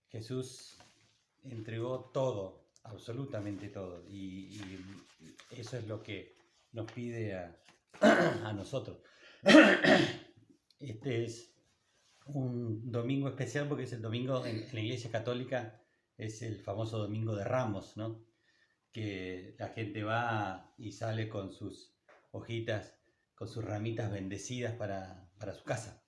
Jesús entregó todo, absolutamente todo, y eso es lo que nos pide a nosotros. Este es un domingo especial porque es el domingo en la Iglesia Católica, es el famoso Domingo de Ramos, ¿no? Que la gente va y sale con sus hojitas, con sus ramitas bendecidas para su casa.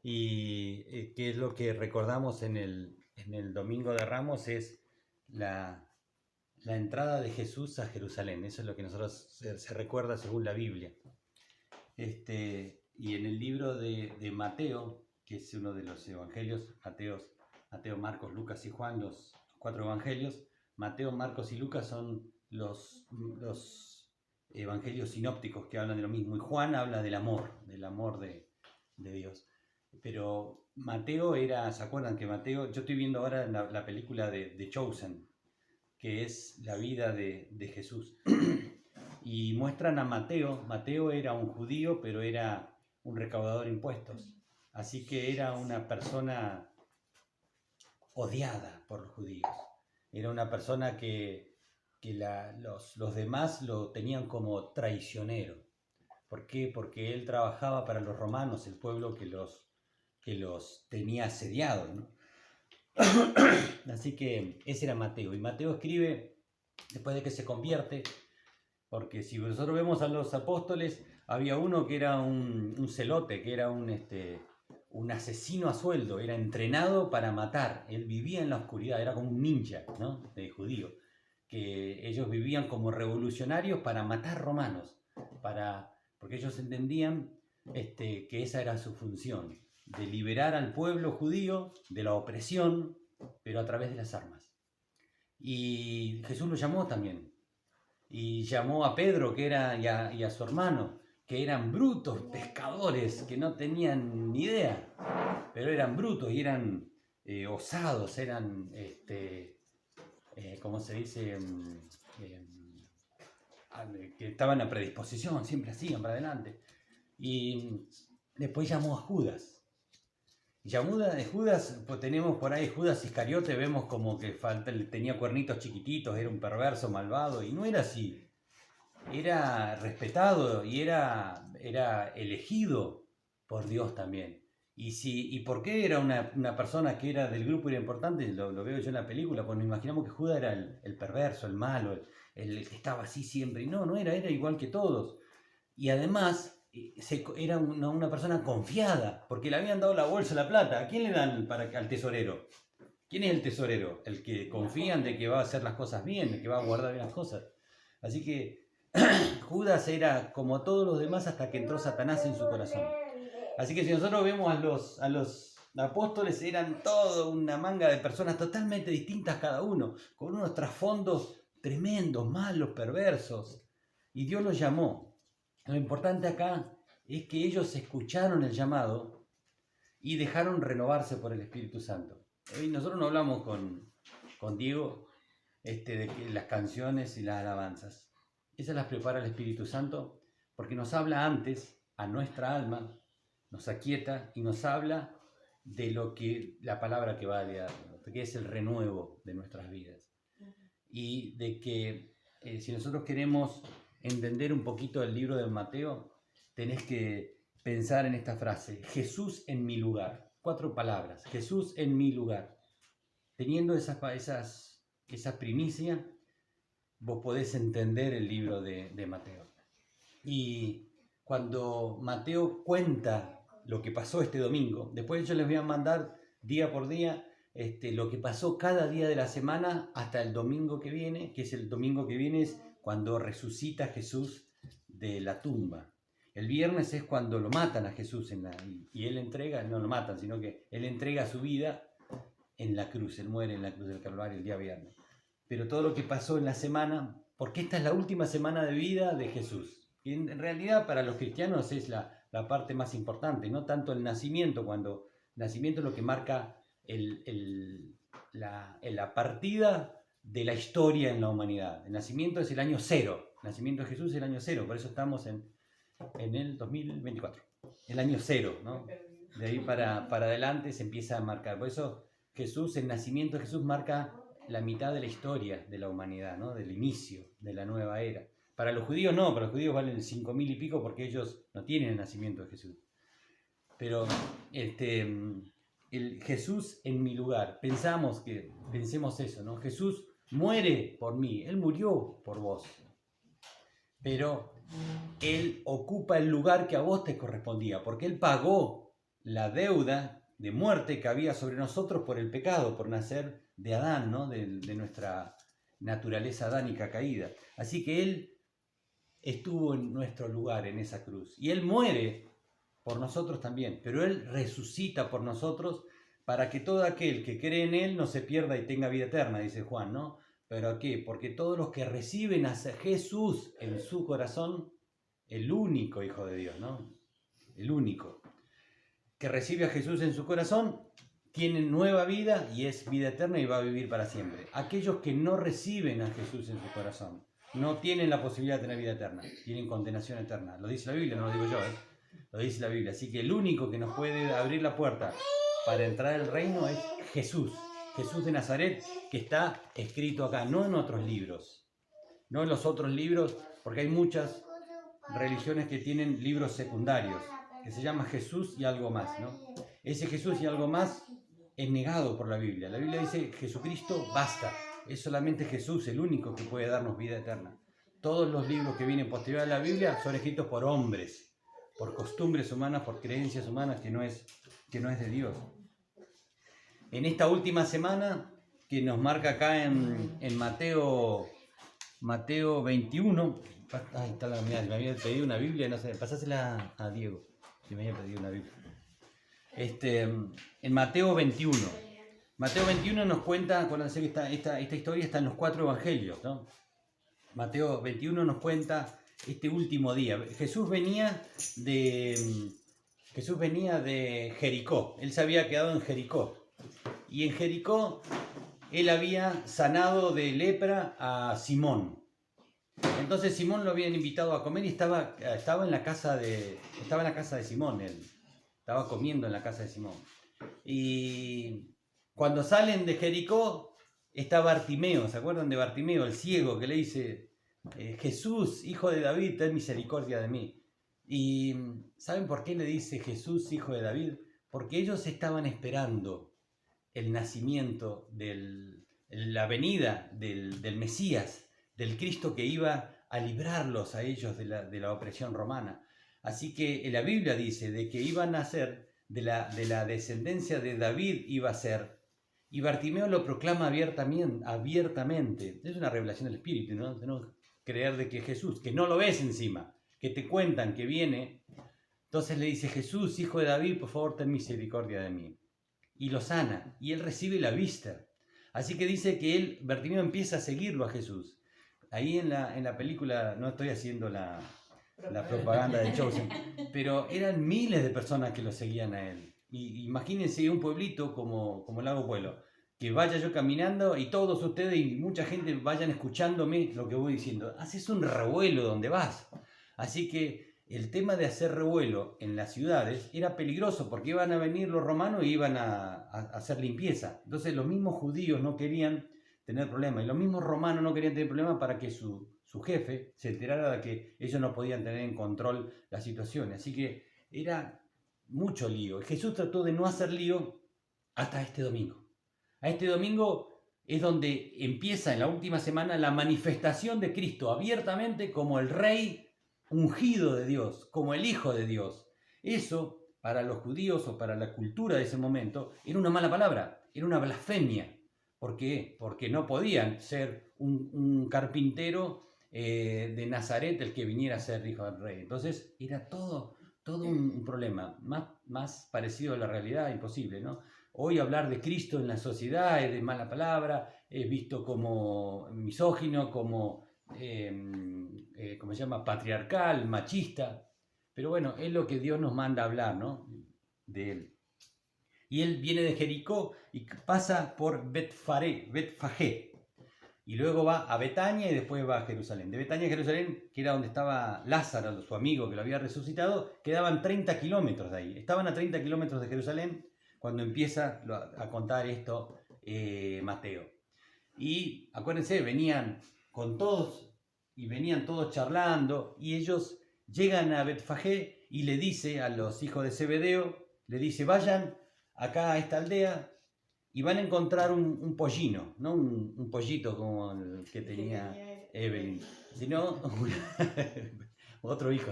Y qué es lo que recordamos en el Domingo de Ramos es la entrada de Jesús a Jerusalén. Eso es lo que nosotros se recuerda según la Biblia. Y en el libro de Mateo, que es uno de los evangelios, Mateo, Marcos, Lucas y Juan, los 4 evangelios, Mateo, Marcos y Lucas son los evangelios sinópticos que hablan de lo mismo, y Juan habla del amor de Dios. Pero Mateo era, ¿se acuerdan que Mateo, yo estoy viendo ahora la película de Chosen, que es la vida de Jesús, y muestran a Mateo era un judío, pero era un recaudador de impuestos, así que era una persona odiada por los judíos, era una persona que los demás lo tenían como traicionero. ¿Por qué? Porque él trabajaba para los romanos, el pueblo que los tenía asediados, ¿no? Así que ese era Mateo. Y Mateo escribe después de que se convierte, porque si nosotros vemos a los apóstoles, había uno que era un celote, que era un asesino a sueldo, era entrenado para matar. Él vivía en la oscuridad, era como un ninja, ¿no? De judío, que ellos vivían como revolucionarios para matar romanos, porque ellos entendían que esa era su función, de liberar al pueblo judío de la opresión, pero a través de las armas. Y Jesús lo llamó también, y llamó a Pedro y a su hermano, que eran brutos pescadores, que no tenían ni idea, pero eran brutos y eran osados, eran, ¿cómo se dice? Que estaban a predisposición, siempre hacían para adelante. Y después llamó a Judas. Y Judas, pues tenemos por ahí Judas Iscariote, vemos como que tenía cuernitos chiquititos, era un perverso, malvado, y no era así. Era respetado y era elegido por Dios también. ¿Y por qué era una persona que era del grupo y era importante? Lo veo yo en la película, pues nos imaginamos que Judas era el perverso, el malo, el que estaba así siempre. Y no era igual que todos. Y además era una persona confiada, porque le habían dado la bolsa, la plata. ¿A quién le dan al tesorero? ¿Quién es el tesorero? El que confían de que va a hacer las cosas bien, de que va a guardar bien las cosas. Así que Judas era como todos los demás hasta que entró Satanás en su corazón. Así que si nosotros vemos a los apóstoles, eran toda una manga de personas totalmente distintas cada uno, con unos trasfondos tremendos, malos, perversos. Y Dios los llamó. Lo importante acá es que ellos escucharon el llamado y dejaron renovarse por el Espíritu Santo. Hoy nosotros no hablamos con Diego de las canciones y las alabanzas. Esas las prepara el Espíritu Santo porque nos habla antes a nuestra alma, nos aquieta y nos habla de lo que la palabra que va a dar, que es el renuevo de nuestras vidas. Y de que si nosotros queremos entender un poquito el libro de Mateo, tenés que pensar en esta frase: Jesús en mi lugar. 4 palabras: Jesús en mi lugar. Teniendo esa primicia, vos podés entender el libro de Mateo. Y cuando Mateo cuenta lo que pasó este domingo, después yo les voy a mandar día por día lo que pasó cada día de la semana hasta el domingo que viene, que es el domingo que viene es cuando resucita Jesús de la tumba. El viernes es cuando lo matan a Jesús y él entrega, no lo matan, sino que él entrega su vida en la cruz, él muere en la cruz del Calvario el día viernes. Pero todo lo que pasó en la semana, porque esta es la última semana de vida de Jesús. Y en realidad para los cristianos es la parte más importante, no tanto el nacimiento, cuando el nacimiento es lo que marca la partida de la historia en la humanidad. El nacimiento es el año 0, el nacimiento de Jesús es el año 0, por eso estamos en el 2024, el año 0, ¿no? De ahí para adelante se empieza a marcar. Por eso Jesús, el nacimiento de Jesús marca la mitad de la historia de la humanidad, ¿no? Del inicio de la nueva era. Para los judíos no, para los judíos valen 5000 y pico porque ellos no tienen el nacimiento de Jesús. Pero el Jesús en mi lugar, pensemos eso, ¿no? Jesús muere por mí, Él murió por vos, pero Él ocupa el lugar que a vos te correspondía, porque Él pagó la deuda de muerte que había sobre nosotros por el pecado, por nacer de Adán, ¿no? de nuestra naturaleza adánica caída. Así que Él estuvo en nuestro lugar en esa cruz, y Él muere por nosotros también, pero Él resucita por nosotros para que todo aquel que cree en Él no se pierda y tenga vida eterna, dice Juan, ¿no? ¿Pero a qué? Porque todos los que reciben a Jesús en su corazón, el único Hijo de Dios, ¿no? El único que recibe a Jesús en su corazón, tiene nueva vida y es vida eterna y va a vivir para siempre. Aquellos que no reciben a Jesús en su corazón, no tienen la posibilidad de tener vida eterna, tienen condenación eterna. Lo dice la Biblia, no lo digo yo, lo dice la Biblia. Así que el único que nos puede abrir la puerta para entrar al reino es Jesús. Jesús de Nazaret, que está escrito acá, no en otros libros, no en los otros libros, porque hay muchas religiones que tienen libros secundarios, que se llama Jesús y algo más, ¿no? Ese Jesús y algo más es negado por la Biblia. La Biblia dice, Jesucristo basta, es solamente Jesús el único que puede darnos vida eterna. Todos los libros que vienen posterior a la Biblia son escritos por hombres, por costumbres humanas, por creencias humanas, que no es de Dios. En esta última semana, que nos marca acá en Mateo 21, ahí está la mía, me había pedido una Biblia, no sé, pasásela a Diego, que me había pedido una Biblia. En Mateo 21. Mateo 21 nos cuenta, acuérdense que esta historia está en los 4 evangelios, ¿no? Mateo 21 nos cuenta este último día. Jesús venía de Jericó, él se había quedado en Jericó. Y en Jericó él había sanado de lepra a Simón. Entonces Simón lo habían invitado a comer y estaba en la casa de Simón, él estaba comiendo en la casa de Simón. Y cuando salen de Jericó está Bartimeo, ¿se acuerdan de Bartimeo, el ciego, que le dice, Jesús, hijo de David, ten misericordia de mí? Y ¿saben por qué le dice Jesús, hijo de David? Porque ellos estaban esperando el nacimiento, la venida del Mesías, del Cristo que iba a librarlos a ellos de la opresión romana. Así que la Biblia dice de que iban a ser, de la descendencia de David iba a ser, y Bartimeo lo proclama abiertamente. Es una revelación del Espíritu, ¿no? Tenemos que creer de que Jesús, que no lo ves encima, que te cuentan que viene, entonces le dice, Jesús, hijo de David, por favor, ten misericordia de mí. Y lo sana, y él recibe la vista. Así que dice que Bartimeo empieza a seguirlo a Jesús. Ahí en la película, no estoy haciendo la propaganda de Chosen, pero eran miles de personas que lo seguían a él. Y imagínense un pueblito como Lago Pueblo, que vaya yo caminando y todos ustedes y mucha gente vayan escuchándome lo que voy diciendo. Haces un revuelo donde vas. Así que el tema de hacer revuelo en las ciudades era peligroso porque iban a venir los romanos y iban a hacer limpieza. Entonces los mismos judíos no querían tener problemas y los mismos romanos no querían tener problemas para que su jefe se enterara de que ellos no podían tener en control la situación. Así que era mucho lío. Jesús trató de no hacer lío hasta este domingo. A este domingo es donde empieza en la última semana la manifestación de Cristo abiertamente como el Rey ungido de Dios, como el Hijo de Dios. Eso, para los judíos o para la cultura de ese momento, era una mala palabra, era una blasfemia. ¿Por qué? Porque no podían ser un carpintero de Nazaret el que viniera a ser hijo del rey. Entonces era todo un problema, más parecido a la realidad, imposible, ¿no? Hoy hablar de Cristo en la sociedad es de mala palabra, es visto como misógino, como ¿cómo se llama? Patriarcal, machista. Pero bueno, es lo que Dios nos manda a hablar, ¿no? De él. Y él viene de Jericó y pasa por Betfagé. Y luego va a Betania y después va a Jerusalén. De Betania a Jerusalén, que era donde estaba Lázaro, su amigo que lo había resucitado, quedaban 30 kilómetros de ahí. Estaban a 30 kilómetros de Jerusalén, cuando empieza a contar esto Mateo. Y acuérdense, venían con todos y venían todos charlando y ellos llegan a Betfagé y le dice a los hijos de Zebedeo, le dice, vayan acá a esta aldea y van a encontrar un pollino, no un pollito como el que tenía Evelyn, sino otro hijo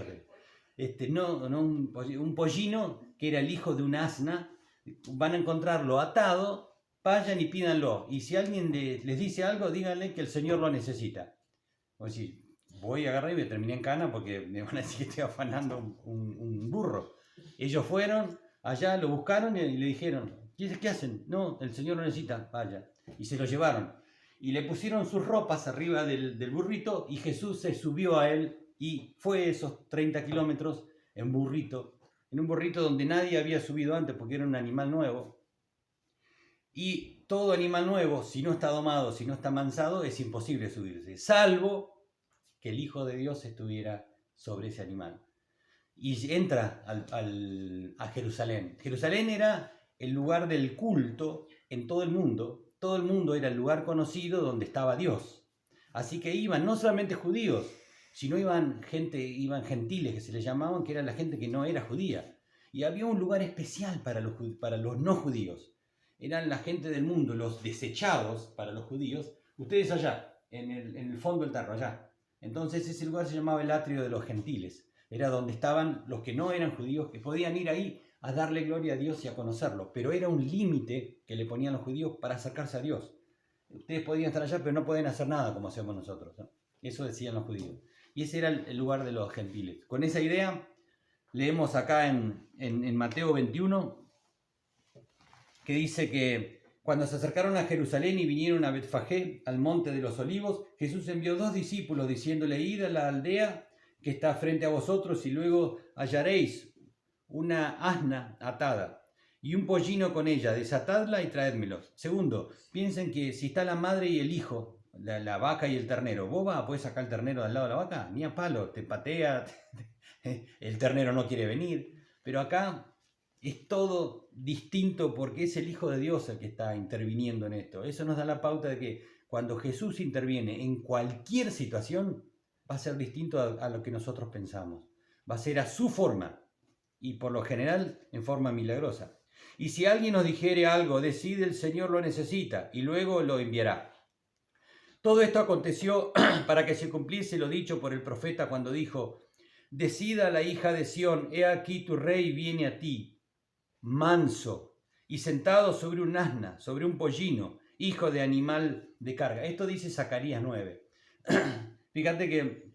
de un pollino que era el hijo de un asna. Van a encontrarlo atado, vayan y pídanlo, y si alguien les dice algo, díganle que el Señor lo necesita. O decir, voy a agarrar y me terminé en cana porque me van a decir que estoy afanando un burro. Ellos fueron allá, lo buscaron y le dijeron, ¿qué hacen? No, el Señor lo necesita, vaya. Y se lo llevaron. Y le pusieron sus ropas arriba del burrito y Jesús se subió a él y fue esos 30 kilómetros en un burrito donde nadie había subido antes porque era un animal nuevo. Y todo animal nuevo, si no está domado, si no está mansado, es imposible subirse, salvo que el Hijo de Dios estuviera sobre ese animal. Y entra a Jerusalén. Jerusalén era el lugar del culto en todo el mundo. Todo el mundo era el lugar conocido donde estaba Dios. Así que iban no solamente judíos, sino iban gentiles que se les llamaban, que era la gente que no era judía. Y había un lugar especial para los no judíos. Eran la gente del mundo, los desechados para los judíos. Ustedes allá, en el fondo del tarro, allá. Entonces ese lugar se llamaba el atrio de los gentiles. Era donde estaban los que no eran judíos, que podían ir ahí a darle gloria a Dios y a conocerlo. Pero era un límite que le ponían los judíos para acercarse a Dios. Ustedes podían estar allá, pero no pueden hacer nada como hacemos nosotros, ¿no? Eso decían los judíos. Y ese era el lugar de los gentiles. Con esa idea, leemos acá en Mateo 21, que dice que cuando se acercaron a Jerusalén y vinieron a Betfagé, al monte de los olivos, Jesús envió 2 discípulos diciéndole, id a la aldea que está frente a vosotros y luego hallaréis una asna atada y un pollino con ella, desatadla y traédmelos. Segundo, piensen que si está la madre y el hijo, la vaca y el ternero, ¿vos puedes sacar el ternero al lado de la vaca? Ni a palo, te patea, el ternero no quiere venir. Pero acá es todo distinto porque es el Hijo de Dios el que está interviniendo en esto. Eso nos da la pauta de que cuando Jesús interviene en cualquier situación, va a ser distinto a lo que nosotros pensamos. Va a ser a su forma y por lo general en forma milagrosa. Y si alguien nos dijere algo, decid el Señor lo necesita y luego lo enviará. Todo esto aconteció para que se cumpliese lo dicho por el profeta cuando dijo, decida la hija de Sión, he aquí tu rey viene a ti, manso y sentado sobre un asna, sobre un pollino, hijo de animal de carga. Esto dice Zacarías 9. Fíjate que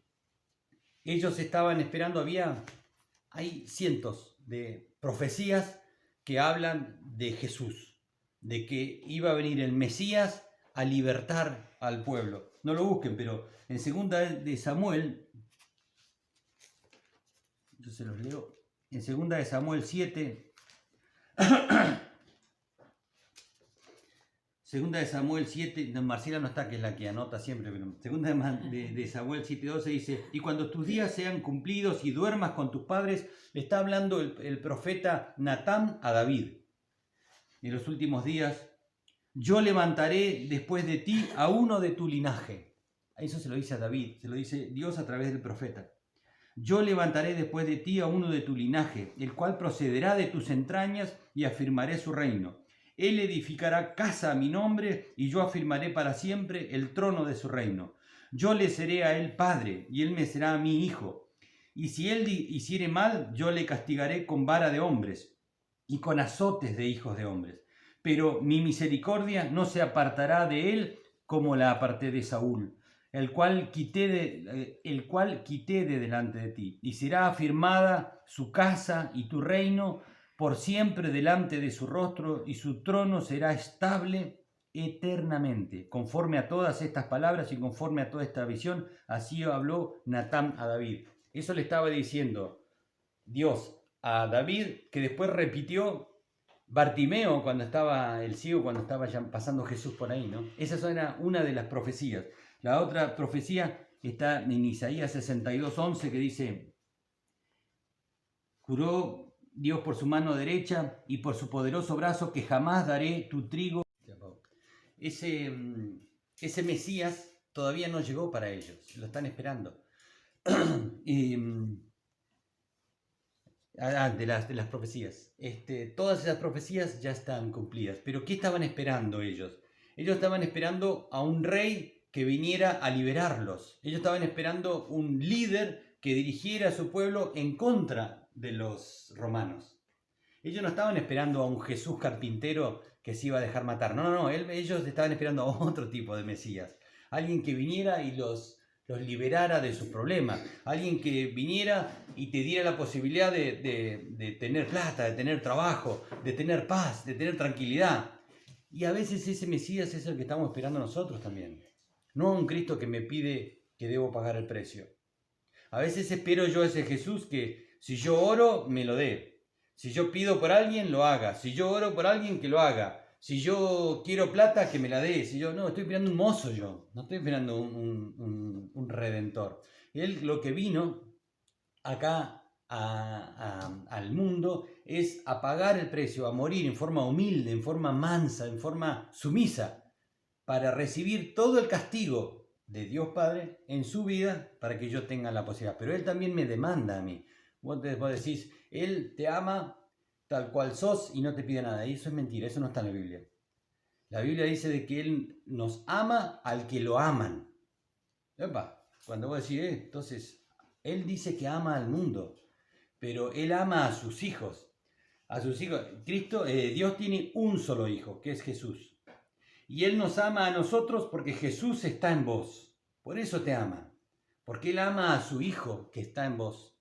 ellos estaban esperando, hay cientos de profecías que hablan de Jesús, de que iba a venir el Mesías a libertar al pueblo. No lo busquen, pero en 2 de Samuel, yo se los leo, en 2 de Samuel 7, 2 de Samuel 7, Marcela no está, que es la que anota siempre, pero 2 de Samuel 7:12 dice, y cuando tus días sean cumplidos y duermas con tus padres, le está hablando el profeta Natán a David. En los últimos días, yo levantaré después de ti a uno de tu linaje. Eso se lo dice a David, se lo dice Dios a través del profeta. Yo levantaré después de ti a uno de tu linaje, el cual procederá de tus entrañas y afirmaré su reino. Él edificará casa a mi nombre y yo afirmaré para siempre el trono de su reino. Yo le seré a él padre y él me será a mí hijo. Y si él hiciere mal, yo le castigaré con vara de hombres y con azotes de hijos de hombres. Pero mi misericordia no se apartará de él como la aparté de Saúl, el cual quité de delante de ti. Y será afirmada su casa y tu reino por siempre delante de su rostro, y su trono será estable eternamente. Conforme a todas estas palabras y conforme a toda esta visión, así habló Natán a David. Eso le estaba diciendo Dios a David, que después repitió Bartimeo cuando estaba el ciego, cuando estaba ya pasando Jesús por ahí, ¿no? Esa era una de las profecías. La otra profecía está en Isaías 62:11, que dice, juró Dios por su mano derecha y por su poderoso brazo, que jamás daré tu trigo. Ese Mesías todavía no llegó para ellos, lo están esperando. De las profecías. Todas esas profecías ya están cumplidas. Pero ¿qué estaban esperando ellos? Ellos estaban esperando a un rey que viniera a liberarlos. Ellos estaban esperando un líder que dirigiera a su pueblo en contra de los romanos. Ellos no estaban esperando a un Jesús carpintero que se iba a dejar matar. No, ellos estaban esperando a otro tipo de Mesías. Alguien que viniera y los liberara de sus problemas. Alguien que viniera y te diera la posibilidad de tener plata, de tener trabajo, de tener paz, de tener tranquilidad. Y a veces ese Mesías es el que estamos esperando nosotros también. No a un Cristo que me pide que debo pagar el precio. A veces espero yo a ese Jesús que si yo oro, me lo dé. Si yo pido por alguien, lo haga. Si yo oro por alguien, que lo haga. Si yo quiero plata, que me la dé. No, estoy esperando un mozo yo. No estoy esperando un redentor. Él lo que vino acá al mundo es a pagar el precio, a morir en forma humilde, en forma mansa, en forma sumisa, para recibir todo el castigo de Dios Padre en su vida para que yo tenga la posibilidad. Pero Él también me demanda a mí. Vos decís, Él te ama tal cual sos y no te pide nada. Y eso es mentira, eso no está en la Biblia. La Biblia dice de que Él nos ama al que lo aman. Epa, cuando vos decís, entonces, Él dice que ama al mundo, pero Él ama a sus hijos. A sus hijos. Dios tiene un solo hijo, que es Jesús. Y Él nos ama a nosotros porque Jesús está en vos. Por eso te ama. Porque Él ama a su hijo que está en vos.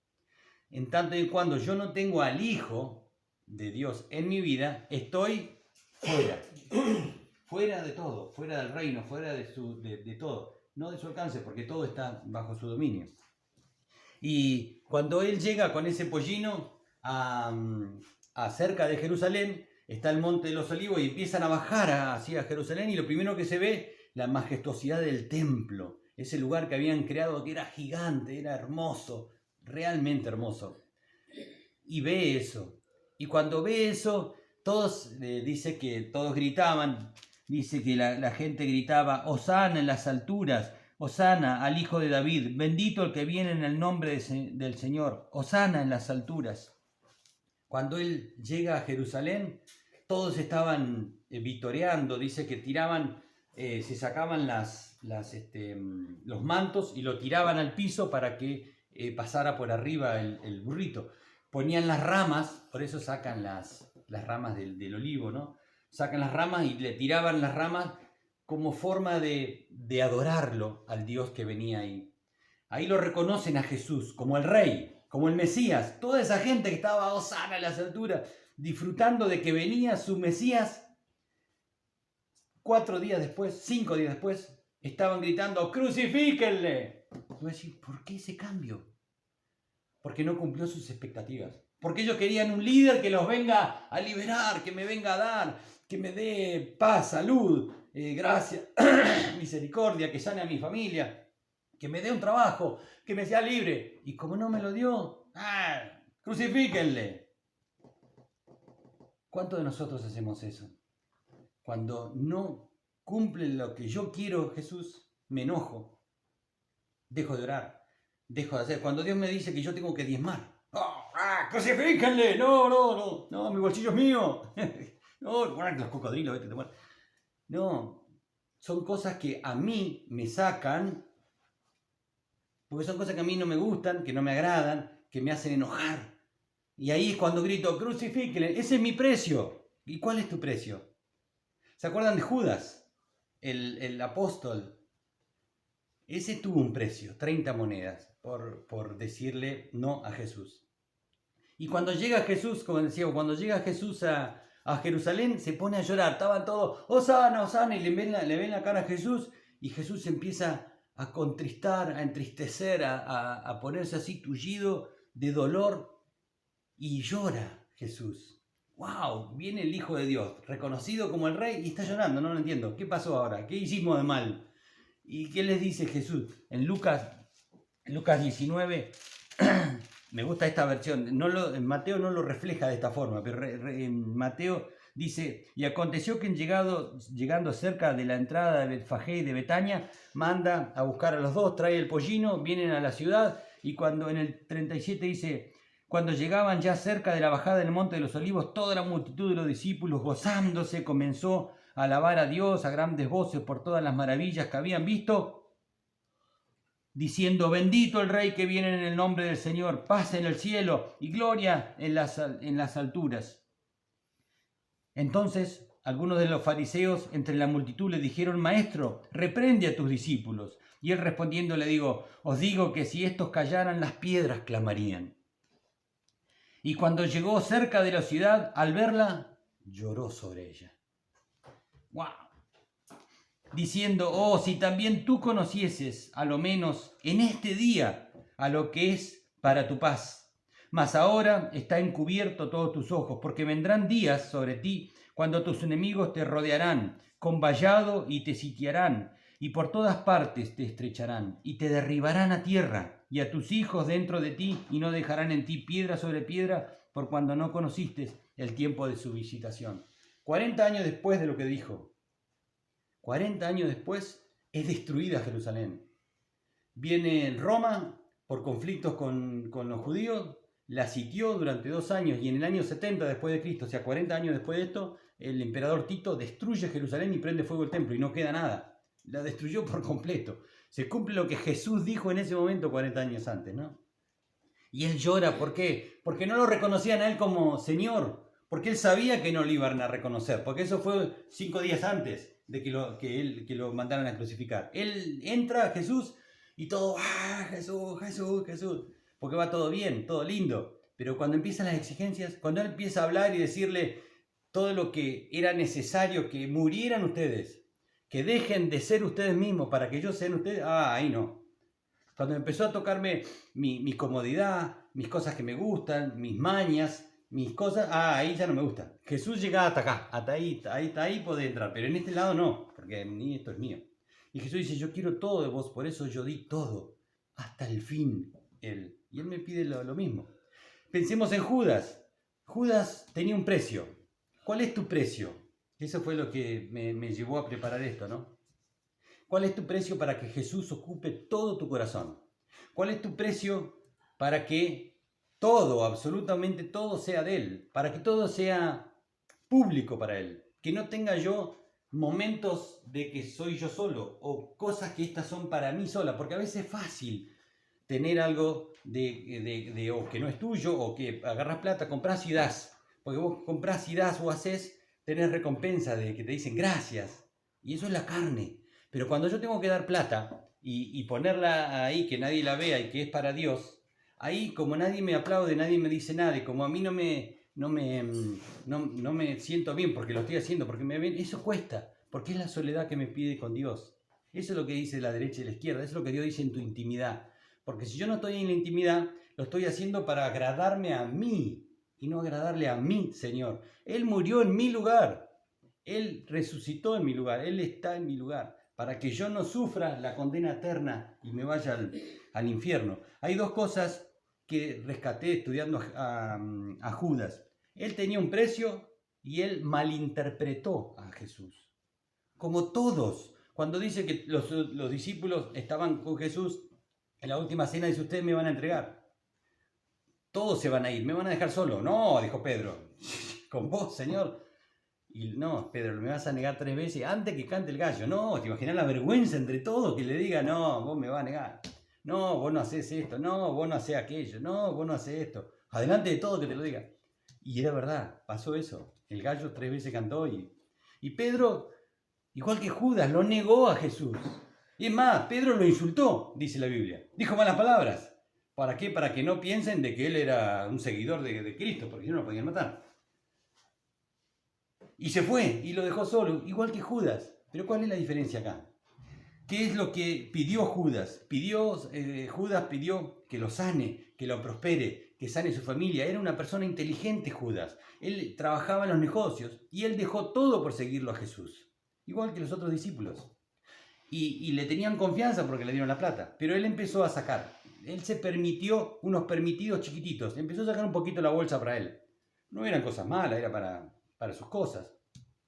En tanto y cuando yo no tengo al Hijo de Dios en mi vida, estoy fuera. Fuera de todo, fuera del reino, fuera de todo. No de su alcance, porque todo está bajo su dominio. Y cuando Él llega con ese pollino a cerca de Jerusalén, está el Monte de los Olivos y empiezan a bajar hacia Jerusalén y lo primero que se ve, la majestuosidad del templo. Ese lugar que habían creado que era gigante, era hermoso. Realmente hermoso. Y ve eso. Y cuando ve eso, dice que todos gritaban, dice que la gente gritaba, Hosana en las alturas, Hosana al Hijo de David, bendito el que viene en el nombre del Señor, Hosana en las alturas. Cuando Él llega a Jerusalén, todos estaban vitoreando, dice que tiraban, se sacaban los mantos y lo tiraban al piso para que pasara por arriba el burrito. Ponían las ramas, por eso sacan las ramas del olivo, ¿no? Sacan las ramas y le tiraban las ramas como forma de adorarlo al Dios que venía ahí. Ahí lo reconocen a Jesús como el Rey, como el Mesías. Toda esa gente que estaba hosana en las alturas, disfrutando de que venía su Mesías, 5 días después, estaban gritando, ¡crucifíquenle! Y voy a decir, ¿por qué ese cambio? Porque no cumplió sus expectativas. Porque ellos querían un líder que los venga a liberar, que me venga a dar, que me dé paz, salud, gracia, misericordia, que sane a mi familia, que me dé un trabajo, que me sea libre. Y como no me lo dio, crucifíquenle. ¿Cuántos de nosotros hacemos eso? Cuando no cumple lo que yo quiero, Jesús, me enojo, dejo de orar, dejo de hacer. Cuando Dios me dice que yo tengo que diezmar, crucifíquenle, no, mi bolsillo es mío, no, los cocodrilos, no, son cosas que a mí me sacan, porque son cosas que a mí no me gustan, que no me agradan, que me hacen enojar. Y ahí es cuando grito, crucifíquenle, ese es mi precio. ¿Y cuál es tu precio? ¿Se acuerdan de Judas, el apóstol? Ese tuvo un precio, 30 monedas, por decirle no a Jesús. Y cuando llega Jesús, como decía, cuando llega Jesús a Jerusalén, se pone a llorar. Estaban todos, Hosana, Hosana, y le ven la cara a Jesús, y Jesús empieza a contristar, a entristecer, a ponerse así tullido de dolor, y llora Jesús. ¡Wow! Viene el Hijo de Dios, reconocido como el Rey, y está llorando, no lo entiendo. ¿Qué pasó ahora? ¿Qué hicimos de mal? ¿Y qué les dice Jesús? En Lucas 19, me gusta esta versión. Mateo no lo refleja de esta forma, pero Mateo dice, y aconteció que llegando cerca de la entrada de Betfagé y de Betania, manda a buscar a los dos, trae el pollino, vienen a la ciudad, y cuando en el 37 dice, cuando llegaban ya cerca de la bajada del monte de los olivos, toda la multitud de los discípulos, gozándose, comenzó a alabar a Dios a grandes voces por todas las maravillas que habían visto, diciendo, bendito el Rey que viene en el nombre del Señor, paz en el cielo y gloria en las alturas. Entonces algunos de los fariseos entre la multitud le dijeron, Maestro, reprende a tus discípulos. Y él respondiendo le digo, os digo que si estos callaran, las piedras clamarían. Y cuando llegó cerca de la ciudad, al verla, lloró sobre ella. ¡Wow! Diciendo, oh, si también tú conocieses, a lo menos en este día, a lo que es para tu paz. Mas ahora está encubierto todos tus ojos, porque vendrán días sobre ti cuando tus enemigos te rodearán con vallado y te sitiarán, y por todas partes te estrecharán, y te derribarán a tierra, y a tus hijos dentro de ti, y no dejarán en ti piedra sobre piedra, por cuando no conociste el tiempo de su visitación. 40 años después de lo que dijo, 40 años después es destruida Jerusalén. Viene Roma por conflictos con los judíos, la sitió durante 2 años y en el año 70 después de Cristo, o sea 40 años después de esto, el emperador Tito destruye Jerusalén y prende fuego el templo y no queda nada. La destruyó por completo. Se cumple lo que Jesús dijo en ese momento 40 años antes, ¿no? Y él llora, ¿por qué? Porque no lo reconocían a él como Señor, porque él sabía que no lo iban a reconocer, porque eso fue 5 días antes de que lo mandaran a crucificar. Él entra a Jesús y todo, Jesús, Jesús, Jesús, porque va todo bien, todo lindo. Pero cuando empiezan las exigencias, cuando él empieza a hablar y decirle todo lo que era necesario que murieran ustedes, que dejen de ser ustedes mismos para que yo sean ustedes, ahí no. Cuando empezó a tocarme mi comodidad, mis cosas que me gustan, mis mañas, mis cosas, ahí ya no me gusta. Jesús llegaba hasta acá, hasta ahí podés entrar, pero en este lado no, porque esto es mío. Y Jesús dice, yo quiero todo de vos, por eso yo di todo, hasta el fin, él. Y él me pide lo mismo. Pensemos en Judas. Judas tenía un precio. ¿Cuál es tu precio? Eso fue lo que me llevó a preparar esto, ¿no? ¿Cuál es tu precio para que Jesús ocupe todo tu corazón? ¿Cuál es tu precio para que todo, absolutamente todo sea de Él? Para que todo sea público para Él. Que no tenga yo momentos de que soy yo solo o cosas que estas son para mí sola. Porque a veces es fácil tener algo o que no es tuyo o que agarras plata, compras y das. Porque vos comprás y das o haces, tenés recompensa de que te dicen gracias. Y eso es la carne. Pero cuando yo tengo que dar plata y ponerla ahí, que nadie la vea y que es para Dios, ahí como nadie me aplaude, nadie me dice nada, y como a mí no me siento bien porque lo estoy haciendo, porque me ven, eso cuesta, porque es la soledad que me pide con Dios. Eso es lo que dice la derecha y la izquierda, eso es lo que Dios dice en tu intimidad. Porque si yo no estoy en la intimidad, lo estoy haciendo para agradarme a mí y no agradarle a mí, Señor. Él murió en mi lugar, Él resucitó en mi lugar, Él está en mi lugar, para que yo no sufra la condena eterna y me vaya al infierno. Hay 2 cosas que rescaté estudiando a Judas. Él tenía un precio y él malinterpretó a Jesús. Como todos, cuando dice que los discípulos estaban con Jesús en la última cena, dice, ustedes me van a entregar. Todos se van a ir, me van a dejar solo. No, dijo Pedro, con vos, Señor. Y no, Pedro, me vas a negar 3 veces antes que cante el gallo. No, te imaginas la vergüenza entre todos que le diga, no, vos me vas a negar. No, vos no hacés esto. No, vos no hacés aquello. No, vos no hacés esto. Adelante de todo que te lo diga. Y era verdad, pasó eso. El gallo 3 veces cantó y Pedro, igual que Judas, lo negó a Jesús. Y es más, Pedro lo insultó, dice la Biblia. Dijo malas palabras. ¿Para qué? Para que no piensen de que él era un seguidor de Cristo, porque si no lo podían matar. Y se fue y lo dejó solo, igual que Judas. Pero ¿cuál es la diferencia acá? ¿Qué es lo que pidió Judas? Judas pidió que lo sane, que lo prospere, que sane su familia. Era una persona inteligente Judas. Él trabajaba en los negocios y él dejó todo por seguirlo a Jesús. Igual que los otros discípulos. Y le tenían confianza porque le dieron la plata. Pero él empezó a sacar. Él se permitió unos permitidos chiquititos. Empezó a sacar un poquito la bolsa para él. No eran cosas malas, era para sus cosas.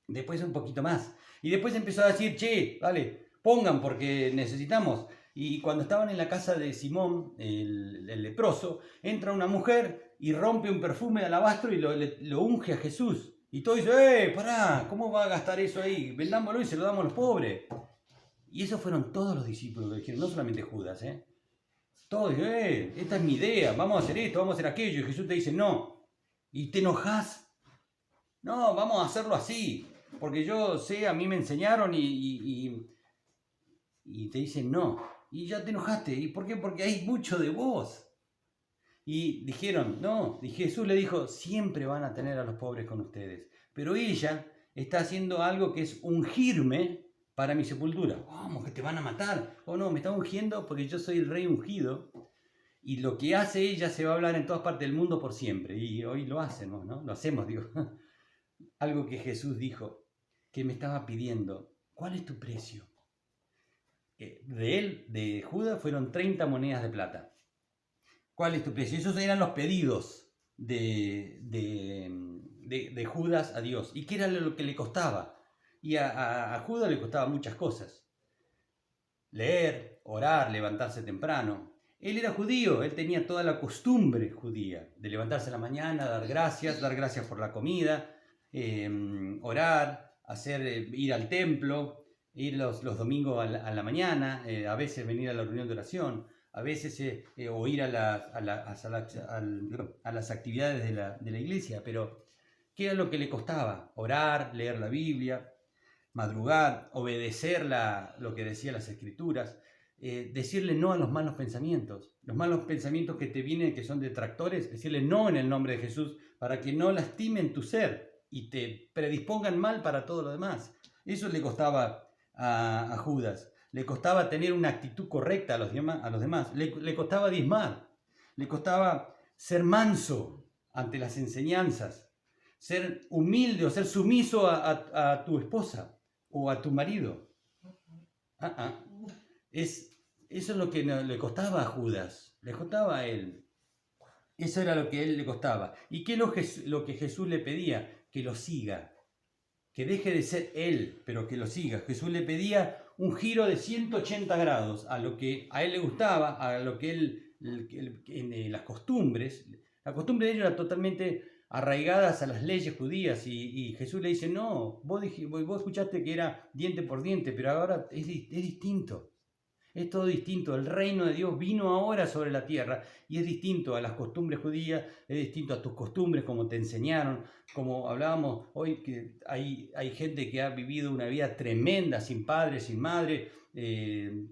Después un poquito más. Y después empezó a decir, che, vale, pongan porque necesitamos. Y cuando estaban en la casa de Simón, el leproso, entra una mujer y rompe un perfume de alabastro y lo unge a Jesús. Y todo dice, pará, ¿cómo va a gastar eso ahí? Vendámoslo y se lo damos a los pobres. Y esos fueron todos los discípulos que dijeron, no solamente Judas, Todos, esta es mi idea, vamos a hacer esto, vamos a hacer aquello. Y Jesús te dice, no. ¿Y te enojas? No, vamos a hacerlo así. Porque yo sé, a mí me enseñaron y te dicen no. Y ya te enojaste. ¿Y por qué? Porque hay mucho de vos. Y dijeron, no, y Jesús le dijo, siempre van a tener a los pobres con ustedes. Pero ella está haciendo algo que es ungirme para mi sepultura. ¿Cómo? ¿Que te van a matar? Oh no, me está ungiendo porque yo soy el rey ungido. Y lo que hace ella se va a hablar en todas partes del mundo por siempre. Y hoy lo hacemos, ¿no? Lo hacemos, digo. Algo que Jesús dijo, que me estaba pidiendo. ¿Cuál es tu precio? De él, de Judas, fueron 30 monedas de plata. ¿Cuál es tu precio? Esos eran los pedidos de Judas a Dios. ¿Y qué era lo que le costaba? Y a Judas le costaba muchas cosas. Leer, orar, levantarse temprano. Él era judío, él tenía toda la costumbre judía de levantarse a la mañana, dar gracias por la comida, orar, ir al templo, ir los domingos a la mañana, a veces venir a la reunión de oración, a veces o ir a las actividades de la iglesia, pero ¿qué era lo que le costaba? Orar, leer la Biblia, madrugar, obedecer lo que decían las Escrituras, decirle no a los malos pensamientos que te vienen, que son detractores, decirle no en el nombre de Jesús para que no lastimen tu ser y te predispongan mal para todo lo demás. Eso le costaba a Judas. Le costaba tener una actitud correcta a los demás. Le costaba diezmar. Le costaba ser manso ante las enseñanzas. Ser humilde o ser sumiso a tu esposa o a tu marido. Eso es lo que le costaba a Judas. Le costaba a él. Eso era lo que a él le costaba. ¿Y qué es lo que Jesús le pedía? Que lo siga. Que deje de ser él, pero que lo siga. Jesús le pedía un giro de 180 grados a lo que a él le gustaba, a lo que las costumbres. La costumbre de ellos era totalmente arraigadas a las leyes judías y Jesús le dice, no, vos escuchaste que era diente por diente, pero ahora es distinto. Es todo distinto. El reino de Dios vino ahora sobre la tierra y es distinto a las costumbres judías, es distinto a tus costumbres, como te enseñaron, como hablábamos hoy, que hay gente que ha vivido una vida tremenda, sin padre, sin madre,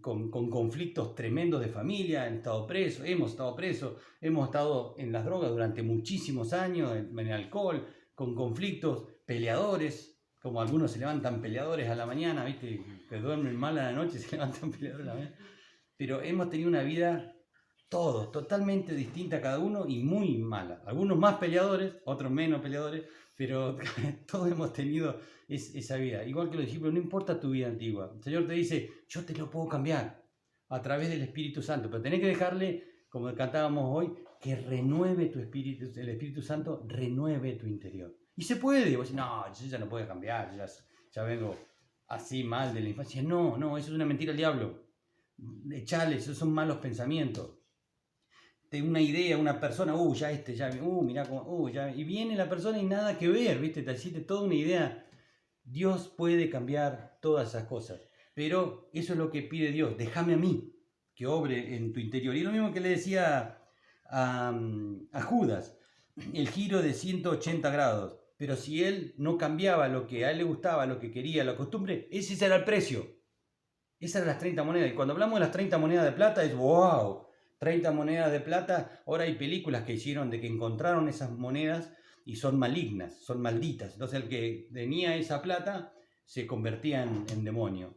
con conflictos tremendos de familia, hemos estado presos, hemos estado en las drogas durante muchísimos años, en el alcohol, con conflictos, peleadores. Como algunos se levantan peleadores a la mañana, ¿viste? Que duermen mal a la noche y se levantan peleadores a la mañana. Pero hemos tenido una vida totalmente distinta cada uno y muy mala. Algunos más peleadores, otros menos peleadores, pero todos hemos tenido esa vida. Igual que los discípulos, no importa tu vida antigua. El Señor te dice, yo te lo puedo cambiar a través del Espíritu Santo, pero tenés que dejarle, como cantábamos hoy, que renueve tu espíritu, el Espíritu Santo renueve tu interior. Y se puede. Vos decís, no, yo ya no puedo cambiar, ya vengo así mal de la infancia. No, eso es una mentira del diablo. Echale, esos son malos pensamientos. De una idea, una persona, mirá cómo, y viene la persona y nada que ver, ¿viste? Te hiciste toda una idea. Dios puede cambiar todas esas cosas. Pero eso es lo que pide Dios. Déjame a mí que obre en tu interior. Y lo mismo que le decía a Judas, el giro de 180 grados. Pero si él no cambiaba lo que a él le gustaba, lo que quería, la costumbre, ese era el precio. Esas eran las 30 monedas. Y cuando hablamos de las 30 monedas de plata, es wow, 30 monedas de plata. Ahora hay películas que hicieron de que encontraron esas monedas y son malignas, son malditas. Entonces el que tenía esa plata se convertía en demonio.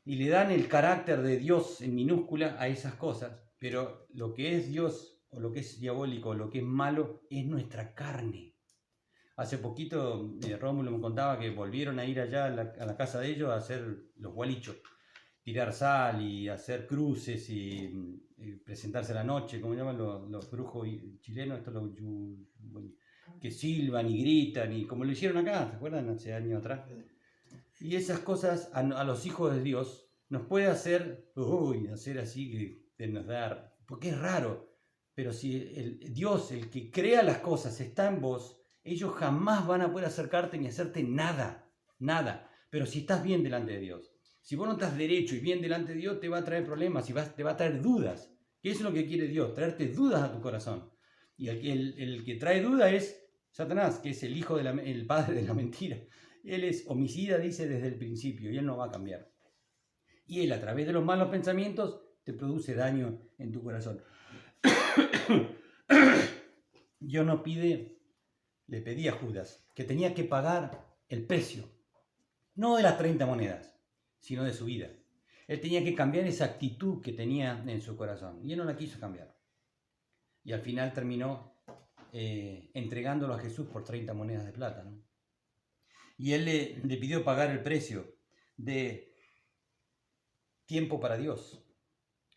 Y le dan el carácter de Dios en minúscula a esas cosas. Pero lo que es Dios, o lo que es diabólico, o lo que es malo, es nuestra carne. Hace poquito Rómulo me contaba que volvieron a ir allá a la casa de ellos a hacer los gualichos. tirar sal y hacer cruces y presentarse a la noche, como llaman los brujos chilenos, estos que silban y gritan, y como lo hicieron acá, ¿se acuerdan? Hace años atrás. Y esas cosas a los hijos de Dios nos puede hacer, hacer así que nos da, porque es raro, pero si Dios, el que crea las cosas, está en vos, ellos jamás van a poder acercarte ni hacerte nada, nada. Pero si estás bien delante de Dios, si vos no estás derecho y bien delante de Dios, te va a traer problemas y te va a traer dudas. ¿Qué es lo que quiere Dios? Traerte dudas a tu corazón. Y el que trae dudas es Satanás, que es el hijo el padre de la mentira. Él es homicida, dice, desde el principio, y él no va a cambiar. Y él, a través de los malos pensamientos, te produce daño en tu corazón. Dios no le pedí a Judas que tenía que pagar el precio, no de las 30 monedas, sino de su vida. Él tenía que cambiar esa actitud que tenía en su corazón, y él no la quiso cambiar. Y al final terminó entregándolo a Jesús por 30 monedas de plata, ¿no? Y él le pidió pagar el precio de tiempo para Dios.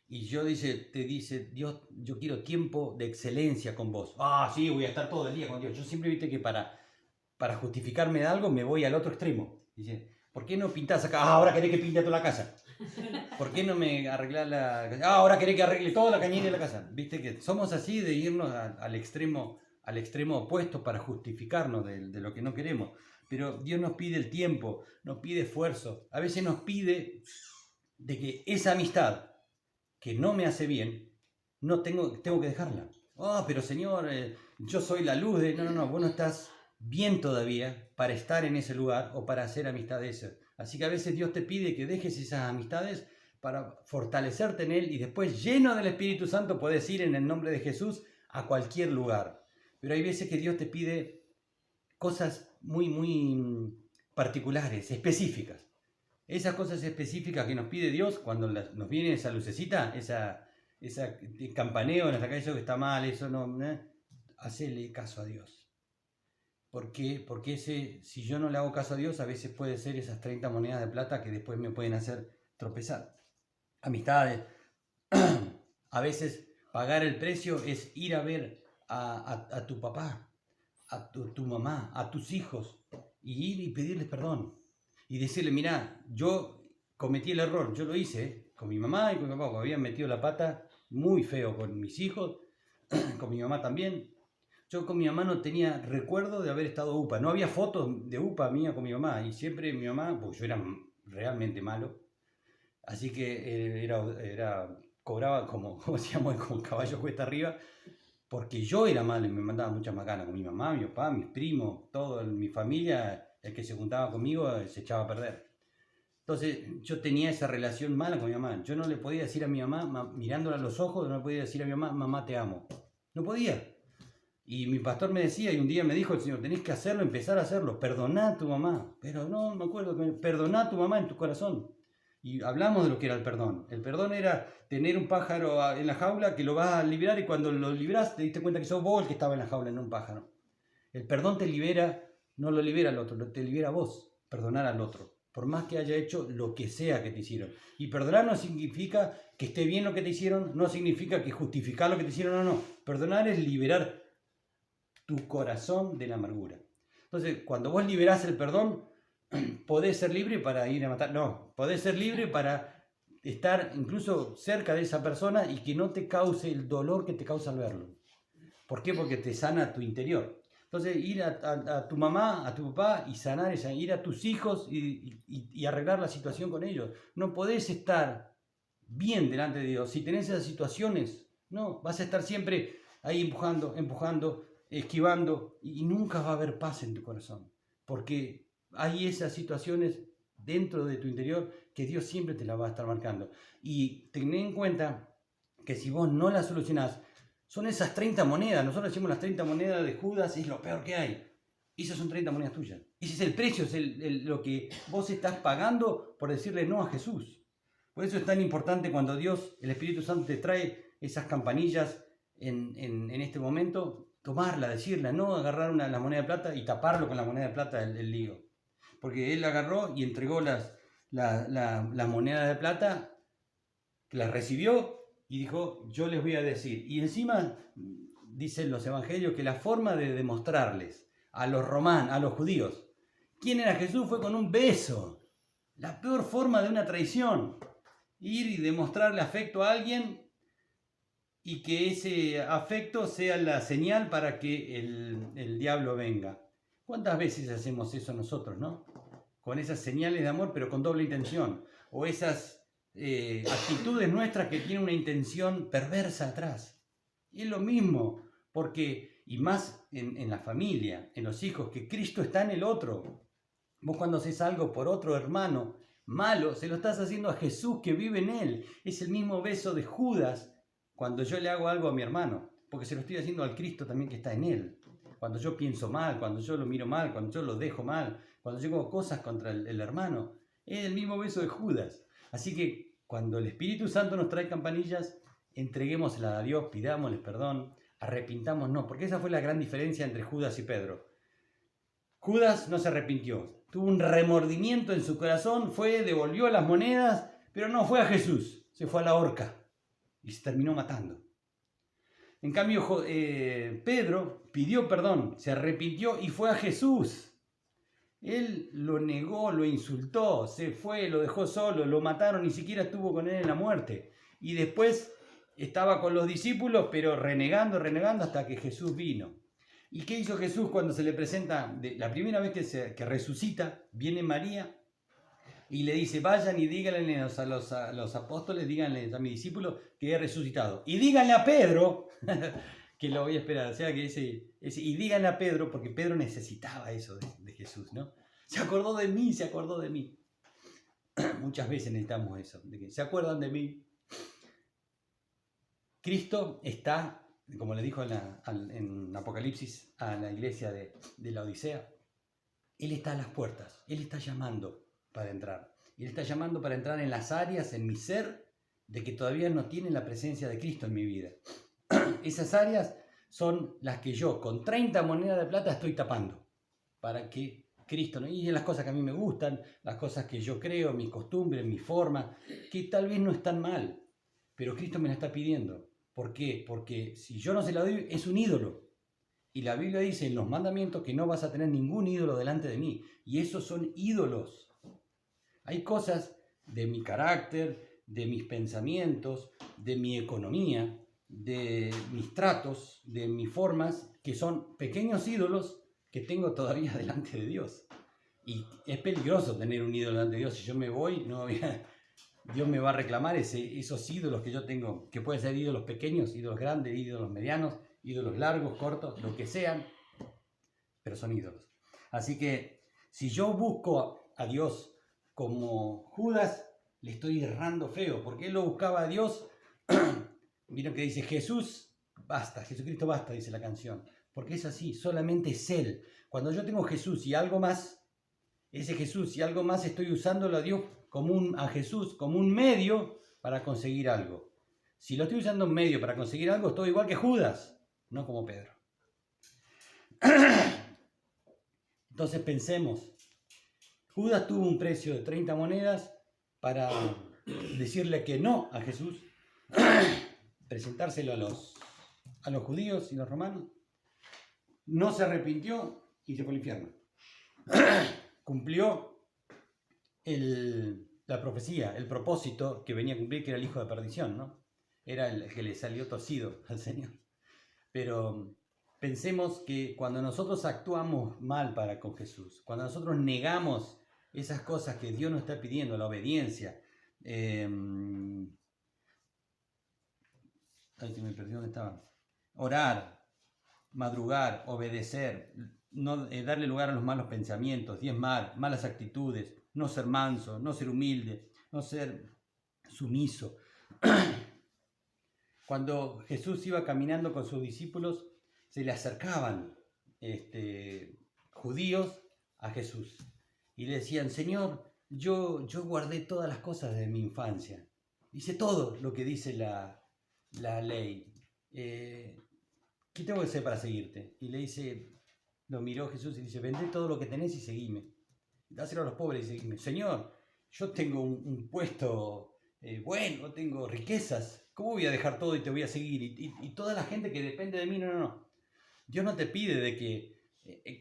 Y te dice, Dios, yo quiero tiempo de excelencia con vos. Sí, voy a estar todo el día con Dios. Yo siempre viste que para justificarme de algo me voy al otro extremo. Dice, ¿por qué no pintás acá? Ahora querés que pinte toda la casa. ¿Por qué no me arreglás ahora querés que arregle toda la cañería de la casa? Viste que somos así de irnos al extremo opuesto para justificarnos de lo que no queremos. Pero Dios nos pide el tiempo, nos pide esfuerzo. A veces nos pide de que esa amistad que no me hace bien, tengo que dejarla. Pero Señor, yo soy la luz de... No, vos no estás bien todavía para estar en ese lugar o para hacer amistades. Así que a veces Dios te pide que dejes esas amistades para fortalecerte en Él y después, lleno del Espíritu Santo, puedes ir en el nombre de Jesús a cualquier lugar. Pero hay veces que Dios te pide cosas muy, muy particulares, específicas. Esas cosas específicas que nos pide Dios, cuando nos viene esa lucecita, esa campaneo en la calle, eso que está mal, eso no, hacele caso a Dios. ¿Por qué? Porque si yo no le hago caso a Dios, a veces puede ser esas 30 monedas de plata que después me pueden hacer tropezar. Amistades. A veces pagar el precio es ir a ver a tu papá, a tu mamá, a tus hijos, y ir y pedirles perdón. Y decirle, mirá, yo cometí el error, yo lo hice con mi mamá y con mi papá, porque habían metido la pata muy feo con mis hijos, con mi mamá también. Yo con mi mamá no tenía recuerdo de haber estado UPA, no había fotos de UPA mía con mi mamá, y siempre mi mamá, pues yo era realmente malo, así que cobraba como decíamos, como caballo cuesta arriba, porque yo era malo y me mandaba muchas macanas con mi mamá, mi papá, mis primos, todo en mi familia. El que se juntaba conmigo se echaba a perder. Entonces yo tenía esa relación mala con mi mamá. Yo no le podía decir a mi mamá, mirándola a los ojos, no le podía decir a mi mamá, mamá te amo. No podía. Y mi pastor me decía, y un día me dijo el Señor, tenés que hacerlo, empezar a hacerlo. Perdoná a tu mamá. Pero no me acuerdo, perdoná a tu mamá en tu corazón. Y hablamos de lo que era el perdón. El perdón era tener un pájaro en la jaula que lo vas a liberar, y cuando lo libras te diste cuenta que sos vos el que estaba en la jaula, no un pájaro. El perdón te libera. No lo libera al otro, te libera a vos, perdonar al otro, por más que haya hecho lo que sea que te hicieron. Y perdonar no significa que esté bien lo que te hicieron, no significa que justificar lo que te hicieron, no. Perdonar es liberar tu corazón de la amargura. Entonces, cuando vos liberás el perdón, podés ser libre para ir a matar. No, podés ser libre para estar incluso cerca de esa persona y que no te cause el dolor que te causa al verlo. ¿Por qué? Porque te sana tu interior. Entonces, ir a tu mamá, a tu papá y sanar ir a tus hijos y arreglar la situación con ellos. No podés estar bien delante de Dios si tenés esas situaciones. No, vas a estar siempre ahí empujando, esquivando, y nunca va a haber paz en tu corazón. Porque hay esas situaciones dentro de tu interior que Dios siempre te las va a estar marcando. Y ten en cuenta que si vos no las solucionás, son esas 30 monedas. Nosotros decimos las 30 monedas de Judas, es lo peor que hay. Esas son 30 monedas tuyas. Ese es el precio, es lo que vos estás pagando por decirle no a Jesús. Por eso es tan importante cuando Dios, el Espíritu Santo, te trae esas campanillas en este momento, tomarla, decirla, no agarrar la moneda de plata y taparlo con la moneda de plata el lío. Porque él agarró y entregó las la moneda de plata, la recibió y dijo, yo les voy a decir. Y encima dicen los evangelios que la forma de demostrarles a los romanos, a los judíos, quién era Jesús fue con un beso. La peor forma de una traición. Ir y demostrarle afecto a alguien y que ese afecto sea la señal para que el diablo venga. ¿Cuántas veces hacemos eso nosotros, no? Con esas señales de amor, pero con doble intención. O esas actitudes nuestras que tienen una intención perversa atrás. Y es lo mismo, porque, y más en la familia, en los hijos, que Cristo está en el otro. Vos cuando haces algo por otro hermano malo, se lo estás haciendo a Jesús que vive en él. Es el mismo beso de Judas cuando yo le hago algo a mi hermano, porque se lo estoy haciendo al Cristo también que está en él. Cuando yo pienso mal, cuando yo lo miro mal, cuando yo lo dejo mal, cuando yo hago cosas contra el hermano, es el mismo beso de Judas. Así que cuando el Espíritu Santo nos trae campanillas, entreguémoslas a Dios, pidámosle perdón, arrepintámonos, porque esa fue la gran diferencia entre Judas y Pedro. Judas no se arrepintió, tuvo un remordimiento en su corazón, devolvió las monedas, pero no fue a Jesús, se fue a la horca y se terminó matando. En cambio, Pedro pidió perdón, se arrepintió y fue a Jesús. Él lo negó, lo insultó, se fue, lo dejó solo, lo mataron, ni siquiera estuvo con él en la muerte. Y después estaba con los discípulos, pero renegando hasta que Jesús vino. ¿Y qué hizo Jesús cuando se le presenta? La primera vez que resucita, viene María y le dice, vayan y díganle a los apóstoles, díganle a mis discípulos que he resucitado. Y díganle a Pedro, que lo voy a esperar, o sea que y díganle a Pedro, porque Pedro necesitaba eso de Jesús, ¿no? Se acordó de mí, se acordó de mí. Muchas veces necesitamos eso, de que se acuerdan de mí. Cristo está, como le dijo en Apocalipsis a la iglesia de la Odisea, Él está a las puertas, Él está llamando para entrar. Y Él está llamando para entrar en las áreas, en mi ser, de que todavía no tienen la presencia de Cristo en mi vida. Esas áreas son las que yo, con 30 monedas de plata, estoy tapando. Para que Cristo, ¿no? Y las cosas que a mí me gustan, las cosas que yo creo, mis costumbres, mi forma, que tal vez no están mal, pero Cristo me la está pidiendo. ¿Por qué? Porque si yo no se la doy, es un ídolo. Y la Biblia dice en los mandamientos que no vas a tener ningún ídolo delante de mí. Y esos son ídolos. Hay cosas de mi carácter, de mis pensamientos, de mi economía, de mis tratos, de mis formas, que son pequeños ídolos que tengo todavía delante de Dios. Y es peligroso tener un ídolo delante de Dios. Si yo me voy, Dios me va a reclamar esos ídolos que yo tengo, que pueden ser ídolos pequeños, ídolos grandes, ídolos medianos, ídolos largos, cortos, lo que sean, pero son ídolos. Así que si yo busco a Dios como Judas, le estoy errando feo, porque él lo buscaba a Dios. Vieron que dice Jesús, basta, Jesucristo basta, dice la canción, porque es así, solamente es Él. Cuando yo tengo Jesús y algo más, ese Jesús y algo más estoy usándolo a Dios a Jesús como un medio para conseguir algo. Si lo estoy usando un medio para conseguir algo, estoy igual que Judas, no como Pedro. Entonces pensemos, Judas tuvo un precio de 30 monedas para decirle que no a Jesús, presentárselo a los judíos y los romanos. No se arrepintió y se fue al infierno. Cumplió la profecía, el propósito que venía a cumplir, que era el hijo de perdición, ¿no? Era el que le salió torcido al Señor. Pero pensemos que cuando nosotros actuamos mal con Jesús, cuando nosotros negamos esas cosas que Dios nos está pidiendo, la obediencia, ay, se me perdió dónde estaba. Orar, madrugar, obedecer, no darle lugar a los malos pensamientos, diezmar, malas actitudes, no ser manso, no ser humilde, no ser sumiso. Cuando Jesús iba caminando con sus discípulos, se le acercaban judíos a Jesús y le decían, Señor, yo guardé todas las cosas de mi infancia, hice todo lo que dice la ley. ¿Qué tengo que hacer para seguirte? Y le dice, lo miró Jesús y dice, vendé todo lo que tenés y seguime. Dáselo a los pobres y seguime. Señor, yo tengo un puesto bueno, tengo riquezas, ¿cómo voy a dejar todo y te voy a seguir? Y toda la gente que depende de mí, no, no, no. Dios no te pide de que,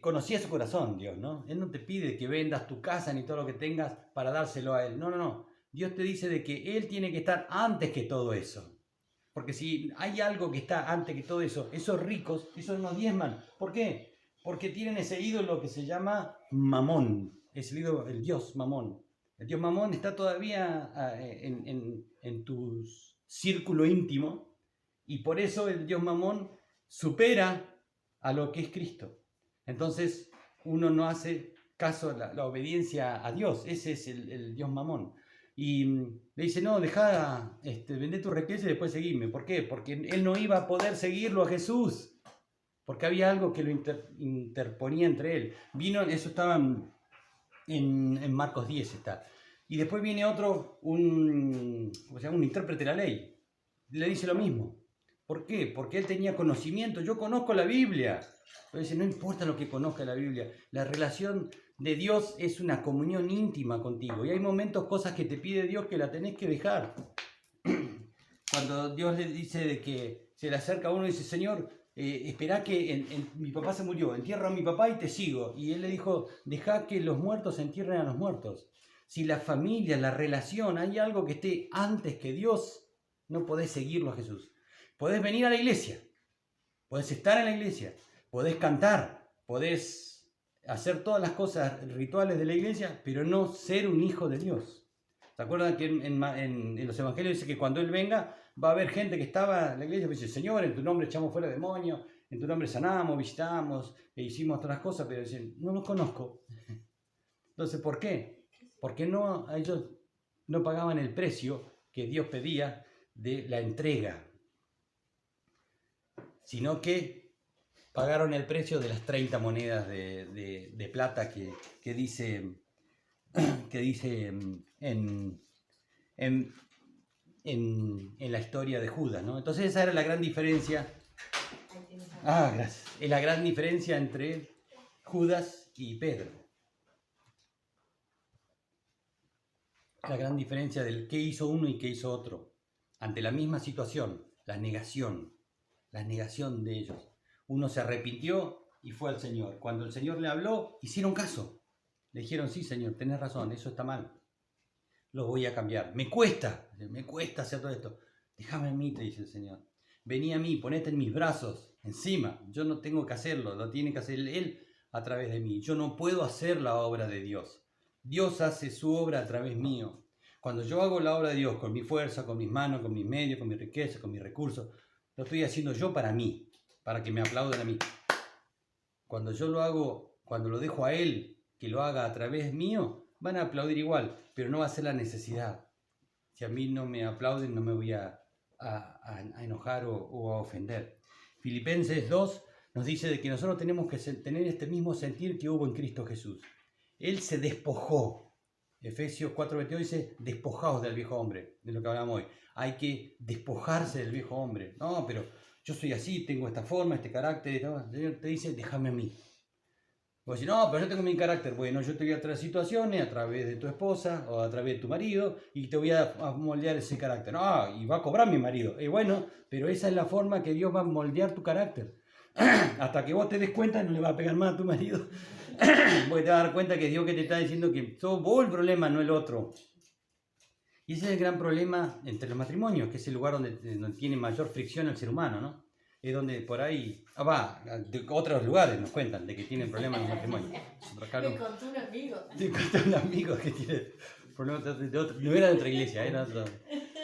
conocía su corazón, Dios, ¿no? Él no te pide que vendas tu casa ni todo lo que tengas para dárselo a Él. No, no, no. Dios te dice de que Él tiene que estar antes que todo eso. Porque si hay algo que está antes que todo eso, esos ricos, esos no diezman. ¿Por qué? Porque tienen ese ídolo que se llama Mamón. Es el ídolo, el dios Mamón. El dios Mamón está todavía en tu círculo íntimo y por eso el dios Mamón supera a lo que es Cristo. Entonces uno no hace caso a la obediencia a Dios. Ese es el dios Mamón. Y le dice, no, deja, vende tu riqueza y después seguirme. ¿Por qué? Porque él no iba a poder seguirlo a Jesús. Porque había algo que lo interponía entre él. Vino, eso estaba en Marcos 10 está. Y después viene otro, un intérprete de la ley. Le dice lo mismo. ¿Por qué? Porque él tenía conocimiento. Yo conozco la Biblia. Pero dice, no importa lo que conozca la Biblia. La relación de Dios es una comunión íntima contigo. Y hay momentos, cosas que te pide Dios que la tenés que dejar. Cuando Dios le dice de que se le acerca a uno y dice, Señor, esperá que mi papá se murió, entierra a mi papá y te sigo. Y él le dijo, deja que los muertos entierren a los muertos. Si la familia, la relación, hay algo que esté antes que Dios, no podés seguirlo a Jesús. Podés venir a la iglesia, podés estar en la iglesia, podés cantar, podés hacer todas las cosas rituales de la iglesia, pero no ser un hijo de Dios. ¿Se acuerdan que en los evangelios dice que cuando Él venga va a haber gente que estaba en la iglesia y dice, Señor, en tu nombre echamos fuera demonios, en tu nombre sanamos, visitamos, e hicimos otras cosas, pero dicen, no los conozco. Entonces, ¿por qué? Porque ellos no pagaban el precio que Dios pedía de la entrega, sino que pagaron el precio de las 30 monedas de plata que dice en la historia de Judas, ¿no? Entonces esa era la gran diferencia. Gracias. Es la gran diferencia entre Judas y Pedro. La gran diferencia del qué hizo uno y qué hizo otro. Ante la misma situación, la negación de ellos. Uno se arrepintió y fue al Señor. Cuando el Señor le habló, hicieron caso. Le dijeron, sí, Señor, tenés razón, eso está mal. Lo voy a cambiar. Me cuesta hacer todo esto. Déjame en mí, te dice el Señor. Vení a mí, ponete en mis brazos, encima. Yo no tengo que hacerlo, lo tiene que hacer Él a través de mí. Yo no puedo hacer la obra de Dios. Dios hace su obra a través mío. Cuando yo hago la obra de Dios con mi fuerza, con mis manos, con mis medios, con mi riqueza, con mis recursos, lo estoy haciendo yo para mí, para que me aplaudan a mí. Cuando yo lo hago, cuando lo dejo a Él, que lo haga a través mío, van a aplaudir igual, pero no va a ser la necesidad. Si a mí no me aplauden, no me voy a enojar o a ofender. Filipenses 2 nos dice de que nosotros tenemos que tener este mismo sentir que hubo en Cristo Jesús. Él se despojó. Efesios 4:22 dice, despojaos del viejo hombre, de lo que hablamos hoy. Hay que despojarse del viejo hombre. No, pero yo soy así, tengo esta forma, este carácter. El Señor te dice, déjame a mí. Vos decís, no, pero yo tengo mi carácter. Bueno, yo te voy a traer situaciones a través de tu esposa o a través de tu marido y te voy a moldear ese carácter. Y va a cobrar mi marido. Bueno, pero esa es la forma que Dios va a moldear tu carácter. Hasta que vos te des cuenta, no le va a pegar más a tu marido. Porque te vas a dar cuenta que Dios que te está diciendo que sos vos el problema, no el otro. Y ese es el gran problema entre los matrimonios, que es el lugar donde tiene mayor fricción el ser humano, ¿no? Es donde por ahí, de otros lugares nos cuentan de que tienen problemas en los matrimonios. Me contó un amigo. Te contó un amigo que tiene problemas de otro, no era de otra iglesia, era otro.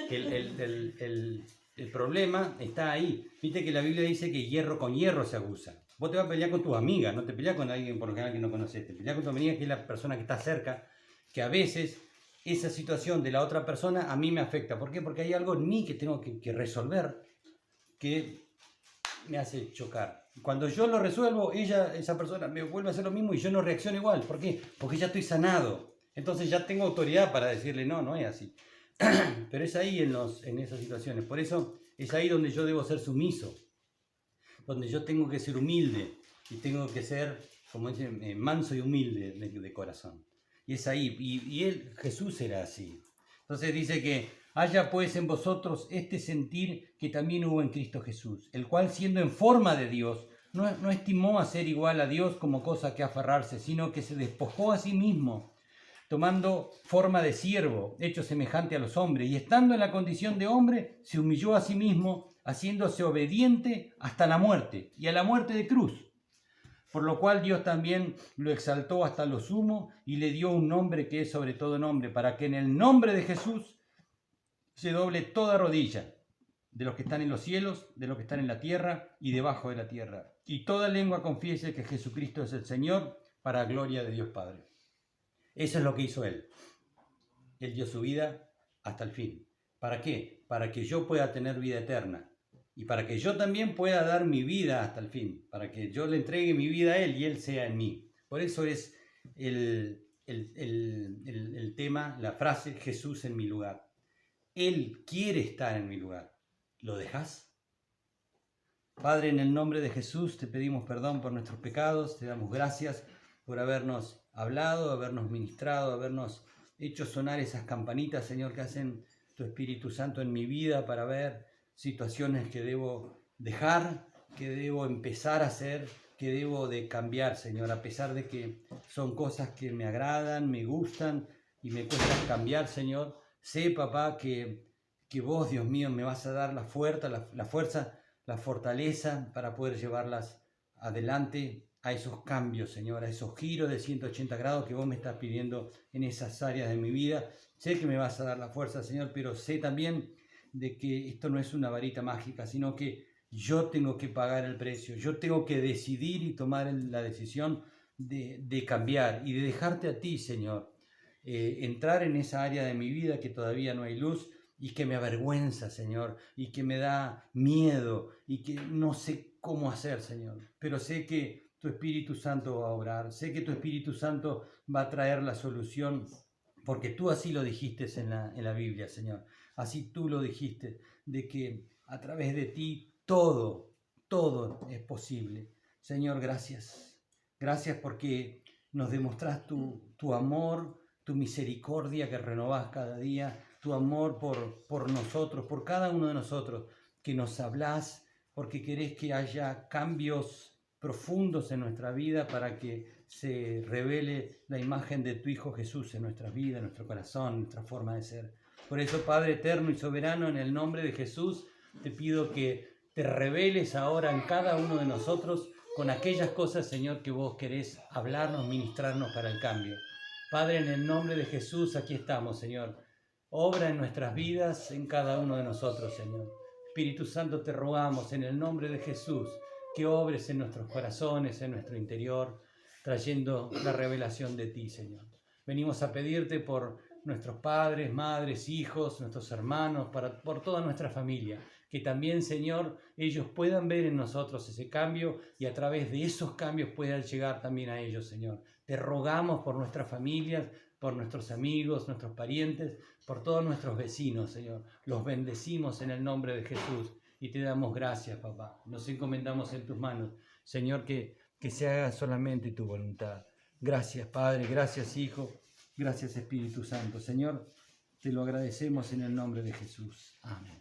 Que el problema está ahí. Viste que la Biblia dice que hierro con hierro se acusa. Vos te vas a pelear con tus amigas, no te peleas con alguien por lo general que no conoces, te peleas con tu amiga que es la persona que está cerca, que a veces esa situación de la otra persona a mí me afecta. ¿Por qué? Porque hay algo en mí que tengo que resolver que me hace chocar. Cuando yo lo resuelvo, esa persona me vuelve a hacer lo mismo y yo no reacciono igual. ¿Por qué? Porque ya estoy sanado. Entonces ya tengo autoridad para decirle, no es así. Pero es ahí en esas situaciones. Por eso es ahí donde yo debo ser sumiso. Donde yo tengo que ser humilde y tengo que ser, como dicen, manso y humilde de corazón. Y es ahí, Jesús era así. Entonces dice que haya pues en vosotros este sentir que también hubo en Cristo Jesús, el cual siendo en forma de Dios, no estimó a ser igual a Dios como cosa que aferrarse, sino que se despojó a sí mismo, tomando forma de siervo, hecho semejante a los hombres, y estando en la condición de hombre, se humilló a sí mismo, haciéndose obediente hasta la muerte, y a la muerte de cruz. Por lo cual Dios también lo exaltó hasta lo sumo, y le dio un nombre que es sobre todo nombre, para que en el nombre de Jesús se doble toda rodilla, de los que están en los cielos, de los que están en la tierra y debajo de la tierra, y toda lengua confiese que Jesucristo es el Señor, para gloria de Dios Padre. Eso es lo que hizo Él. Él dio su vida hasta el fin. ¿Para qué? Para que yo pueda tener vida eterna. Y para que yo también pueda dar mi vida hasta el fin. Para que yo le entregue mi vida a Él y Él sea en mí. Por eso es el tema, la frase, Jesús en mi lugar. Él quiere estar en mi lugar. ¿Lo dejas? Padre, en el nombre de Jesús te pedimos perdón por nuestros pecados. Te damos gracias por habernos hablado, habernos ministrado, habernos hecho sonar esas campanitas, Señor, que hacen tu Espíritu Santo en mi vida para ver situaciones que debo dejar, que debo empezar a hacer, que debo de cambiar, Señor, a pesar de que son cosas que me agradan, me gustan y me cuesta cambiar, Señor. Sé, papá, que vos, Dios mío, me vas a dar la fuerza, la fortaleza para poder llevarlas adelante, a esos cambios, Señor, a esos giros de 180 grados que vos me estás pidiendo en esas áreas de mi vida. Sé que me vas a dar la fuerza, Señor, pero sé también de que esto no es una varita mágica, sino que yo tengo que pagar el precio, yo tengo que decidir y tomar la decisión de cambiar y de dejarte a ti, Señor, entrar en esa área de mi vida que todavía no hay luz y que me avergüenza, Señor, y que me da miedo y que no sé cómo hacer, Señor, pero sé que tu Espíritu Santo va a obrar, sé que tu Espíritu Santo va a traer la solución, porque tú así lo dijiste en la Biblia, Señor. Así tú lo dijiste, de que a través de ti todo es posible. Señor, gracias. Gracias porque nos demostrás tu amor, tu misericordia que renovás cada día, tu amor por nosotros, por cada uno de nosotros, que nos hablás, porque querés que haya cambios profundos en nuestra vida para que se revele la imagen de tu Hijo Jesús en nuestra vida, en nuestro corazón, en nuestra forma de ser. Por eso, Padre eterno y soberano, en el nombre de Jesús, te pido que te reveles ahora en cada uno de nosotros con aquellas cosas, Señor, que vos querés hablarnos, ministrarnos para el cambio. Padre, en el nombre de Jesús, aquí estamos, Señor. Obra en nuestras vidas, en cada uno de nosotros, Señor. Espíritu Santo, te rogamos en el nombre de Jesús, que obres en nuestros corazones, en nuestro interior, trayendo la revelación de ti, Señor. Venimos a pedirte por nuestros padres, madres, hijos, nuestros hermanos, por toda nuestra familia, que también, Señor, ellos puedan ver en nosotros ese cambio y a través de esos cambios puedan llegar también a ellos, Señor. Te rogamos por nuestras familias, por nuestros amigos, nuestros parientes, por todos nuestros vecinos, Señor. Los bendecimos en el nombre de Jesús. Y te damos gracias, papá. Nos encomendamos en tus manos. Señor, que se haga solamente tu voluntad. Gracias, Padre. Gracias, Hijo. Gracias, Espíritu Santo. Señor, te lo agradecemos en el nombre de Jesús. Amén.